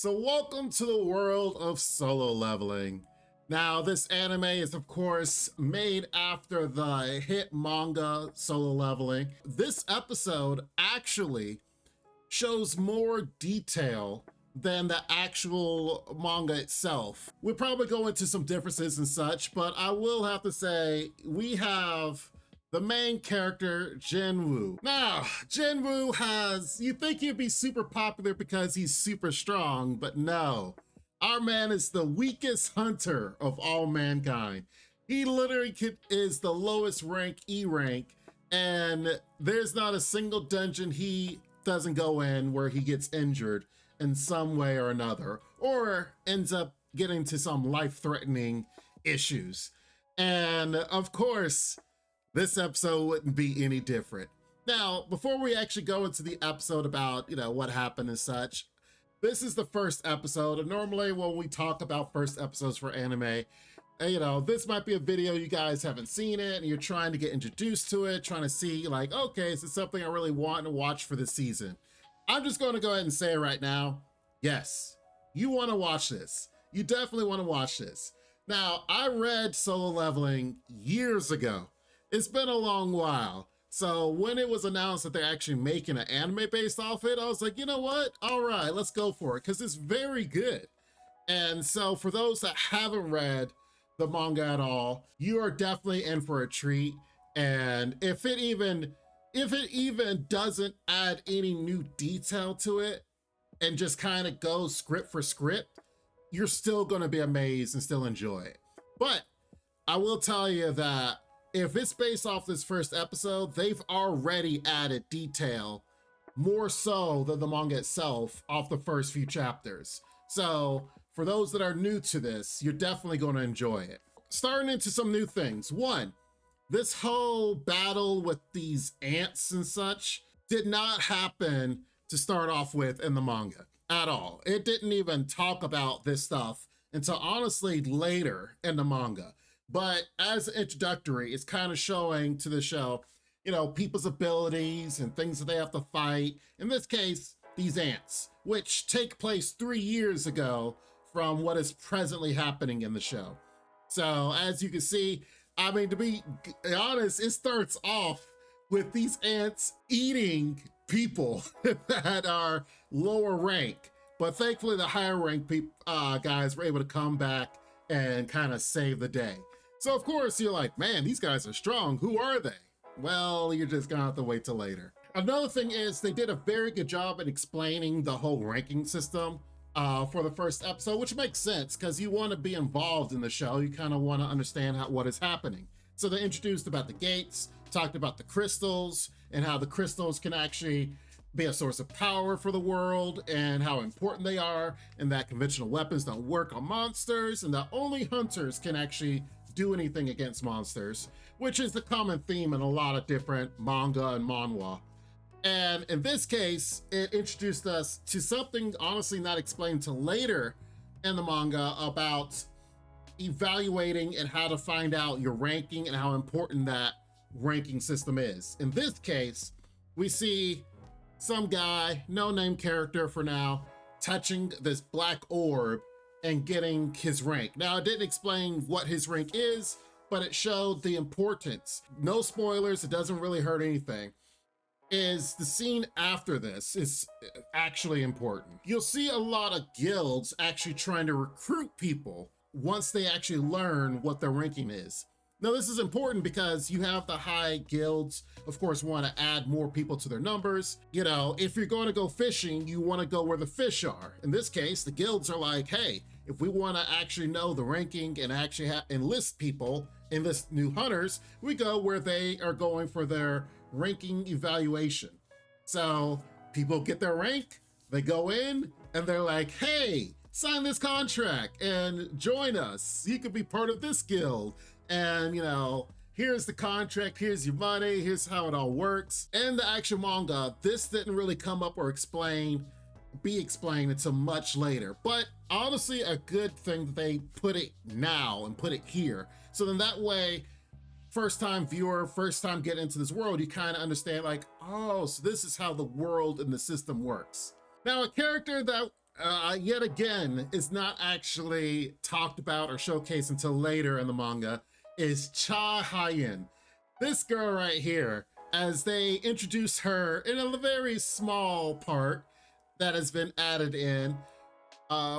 So welcome to the world of Solo Leveling. Now, this anime is of course made after the hit manga Solo Leveling. This episode actually shows more detail than the actual manga itself. We'll probably go into some differences and such, but I will have to say we have the main character, Jinwoo. Now, Jinwoo you'd think he'd be super popular because he's super strong, but no. Our man is the weakest hunter of all mankind. He literally is the lowest rank, E rank, and there's not a single dungeon he doesn't go in where he gets injured in some way or another, or ends up getting to some life-threatening issues. And of course, this episode wouldn't be any different. Now, before we actually go into the episode about, what happened and such, this is the first episode. And normally when we talk about first episodes for anime, this might be a video you guys haven't seen it and you're trying to get introduced to it, trying to see like, okay, is this something I really want to watch for this season? I'm just going to go ahead and say right now, yes, you want to watch this. You definitely want to watch this. Now, I read Solo Leveling years ago. It's been a long while. So when it was announced that they're actually making an anime based off it, I was like, you know what? All right, let's go for it, because it's very good. And so for those that haven't read the manga at all, you are definitely in for a treat. And if it even doesn't add any new detail to it and just kind of goes script for script, you're still going to be amazed and still enjoy it. But I will tell you that if it's based off this first episode, they've already added detail more so than the manga itself off the first few chapters. So for those that are new to this, you're definitely going to enjoy it. Starting into some new things. One, this whole battle with these ants and such did not happen to start off with in the manga at all. It didn't even talk about this stuff until honestly later in the manga. But as introductory, it's kind of showing to the show, people's abilities and things that they have to fight. In this case, these ants, which take place 3 years ago from what is presently happening in the show. So as you can see, to be honest, it starts off with these ants eating people that are lower rank. But thankfully, the higher rank guys were able to come back and kind of save the day. So of course you're like, man, these guys are strong. Who are they? Well, you're just gonna have to wait till later. Another thing is they did a very good job in explaining the whole ranking system for the first episode, which makes sense because you want to be involved in the show. You kind of want to understand what is happening. So they introduced about the gates, talked about the crystals and how the crystals can actually be a source of power for the world and how important they are, and that conventional weapons don't work on monsters and that only hunters can actually do anything against monsters, which is the common theme in a lot of different manga and manhwa. And in this case, it introduced us to something honestly not explained till later in the manga about evaluating and how to find out your ranking and how important that ranking system is. In this case, we see some guy, no name character for now, touching this black orb and getting his rank. Now, it didn't explain what his rank is, but it showed the importance. No spoilers, it doesn't really hurt anything. Is the scene after this is actually important. You'll see a lot of guilds actually trying to recruit people once they actually learn what their ranking is. Now, this is important because you have the high guilds, of course, want to add more people to their numbers. If you're going to go fishing, you want to go where the fish are. In this case, the guilds are like, hey, if we want to actually know the ranking and actually enlist people, enlist new hunters, we go where they are going for their ranking evaluation. So people get their rank, they go in, and they're like, hey, sign this contract and join us. You could be part of this guild. And, here's the contract, here's your money, here's how it all works. In the actual manga, this didn't really come up or be explained until much later. But honestly, a good thing that they put it now and put it here. So then that way, first time viewer, first time getting into this world, you kind of understand like, oh, so this is how the world and the system works. Now, a character that yet again, is not actually talked about or showcased until later in the manga, is Cha Hyen. This girl right here, as they introduce her in a very small part that has been added in,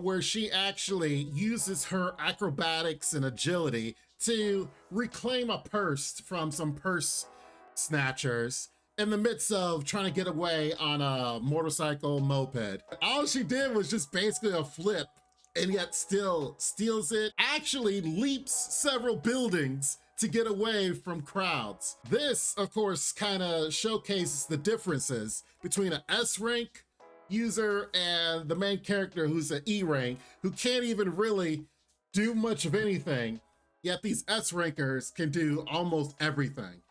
where she actually uses her acrobatics and agility to reclaim a purse from some purse snatchers in the midst of trying to get away on a motorcycle moped. All she did was just basically a flip, and yet still steals it, actually leaps several buildings to get away from crowds. This, of course, kind of showcases the differences between an S rank user and the main character who's an E rank, who can't even really do much of anything, yet these S rankers can do almost everything.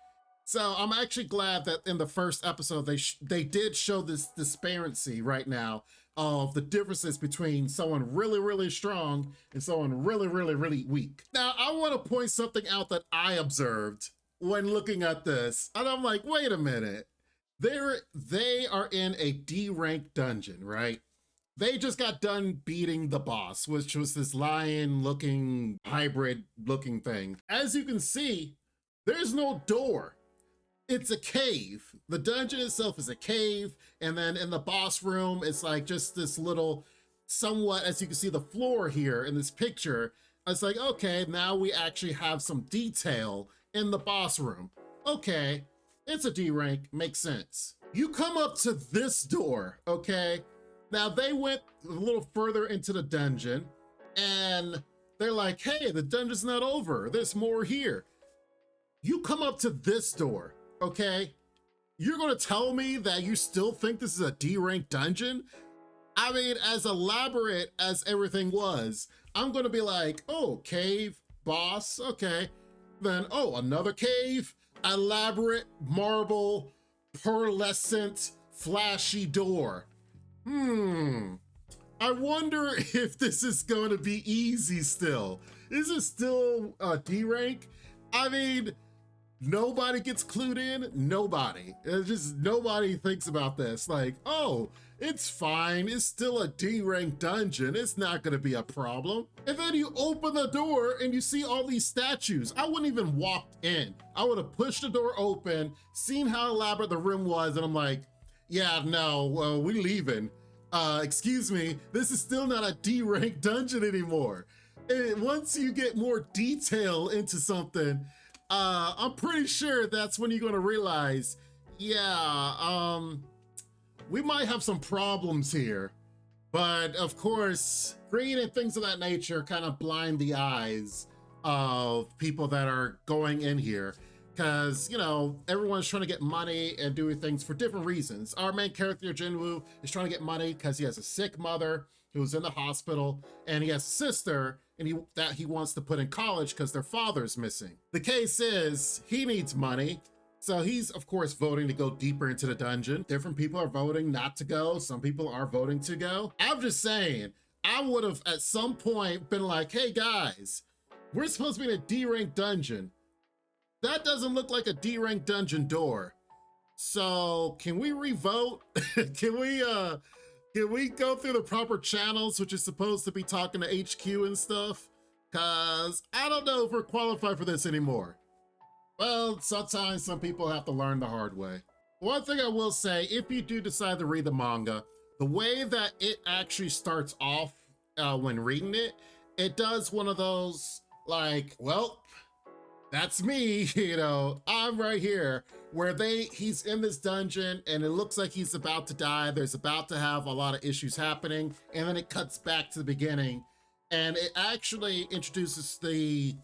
So I'm actually glad that in the first episode they did show this disparity right now of the differences between someone really, really strong and someone really, really, really weak. Now, I want to point something out that I observed when looking at this, and I'm like, wait a minute. They are in a D rank dungeon, right? They just got done beating the boss, which was this lion-looking, hybrid-looking thing. As you can see, there's no door. It's a cave. The dungeon itself is a cave, and then in the boss room, it's like just this little, somewhat, as you can see the floor here in this picture, it's like, okay, now we actually have some detail in the boss room. Okay, it's a D rank, makes sense. You come up to this door, okay? Now they went a little further into the dungeon, and they're like, hey, the dungeon's not over, there's more here. You come up to this door, okay? You're gonna tell me that you still think this is a D rank dungeon? I mean, as elaborate as everything was, I'm gonna be like, oh, cave, boss, okay. Then, oh, another cave, elaborate marble, pearlescent, flashy door. I wonder if this is gonna be easy still. Is it still a D rank? I mean, nobody gets clued in, nobody. It's just nobody thinks about this. Like, oh, it's fine, it's still a D rank dungeon, it's not gonna be a problem. And then you open the door and you see all these statues. I wouldn't even walked in. I would have pushed the door open, seen how elaborate the room was, and I'm like, yeah, no, we leaving. Excuse me, this is still not a D rank dungeon anymore. And once you get more detail into something, I'm pretty sure that's when you're gonna realize, yeah, we might have some problems here. But of course, greed and things of that nature kind of blind the eyes of people that are going in here. Because, you know, everyone's trying to get money and doing things for different reasons. Our main character, Jinwoo, is trying to get money because he has a sick mother who's in the hospital, and he has a sister that he wants to put in college because their father's missing. The case is, he needs money, so he's, of course, voting to go deeper into the dungeon. Different people are voting not to go. Some people are voting to go. I'm just saying, I would have at some point been like, hey guys, we're supposed to be in a D rank dungeon. That doesn't look like a D rank dungeon door. So can we revote? Can we go through the proper channels, which is supposed to be talking to HQ and stuff? Cause I don't know if we're qualified for this anymore. Well, sometimes some people have to learn the hard way. One thing I will say, if you do decide to read the manga, the way that it actually starts off when reading it, it does one of those like, well, that's me, you know, I'm right here, where he's in this dungeon and it looks like he's about to die. There's about to have a lot of issues happening. And then it cuts back to the beginning and it actually introduces the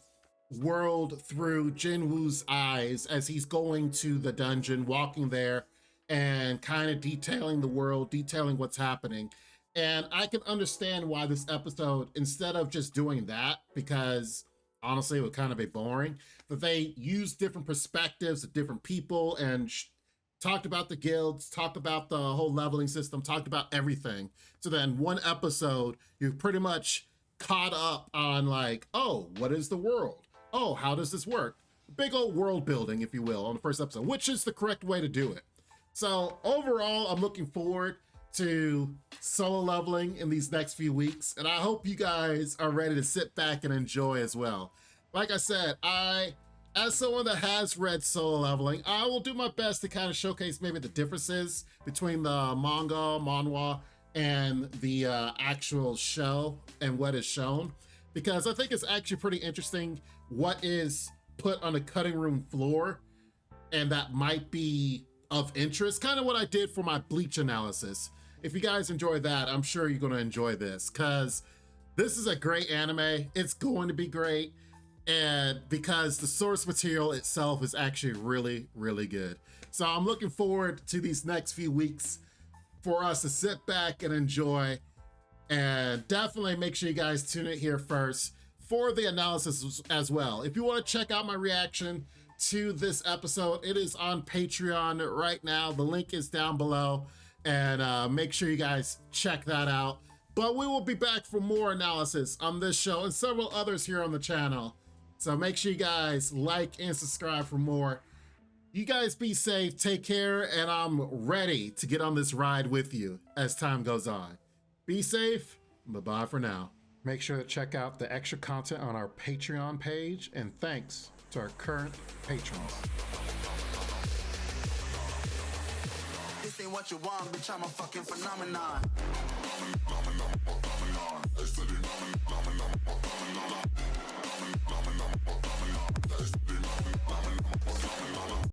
world through Jinwoo's eyes as he's going to the dungeon, walking there and kind of detailing the world, detailing what's happening. And I can understand why this episode, instead of just doing that, because honestly, it would kind of be boring, that they used different perspectives of different people and talked about the guilds, talked about the whole leveling system, talked about everything. So then one episode, you're pretty much caught up on like, oh, what is the world? Oh, how does this work? Big old world building, if you will, on the first episode, which is the correct way to do it. So overall, I'm looking forward to solo leveling in these next few weeks, and I hope you guys are ready to sit back and enjoy as well. Like I said, as someone that has read solo leveling, I will do my best to kind of showcase maybe the differences between the manga, manhwa, and the actual show and what is shown, because I think it's actually pretty interesting what is put on the cutting room floor and that might be of interest. Kind of what I did for my Bleach analysis. If you guys enjoy that, I'm sure you're going to enjoy this, because this is a great anime. It's going to be great, and because the source material itself is actually really, really good. So I'm looking forward to these next few weeks for us to sit back and enjoy, and definitely make sure you guys tune in here first for the analysis as well. If you want to check out my reaction to this episode, it is on Patreon right now. The link is down below, and make sure you guys check that out. But we will be back for more analysis on this show and several others here on the channel. So make sure you guys like and subscribe for more. You guys be safe, take care, and I'm ready to get on this ride with you as time goes on. Be safe, bye-bye for now. Make sure to check out the extra content on our Patreon page, and thanks to our current patrons. This ain't what you want, bitch, I'm a fucking phenomenon.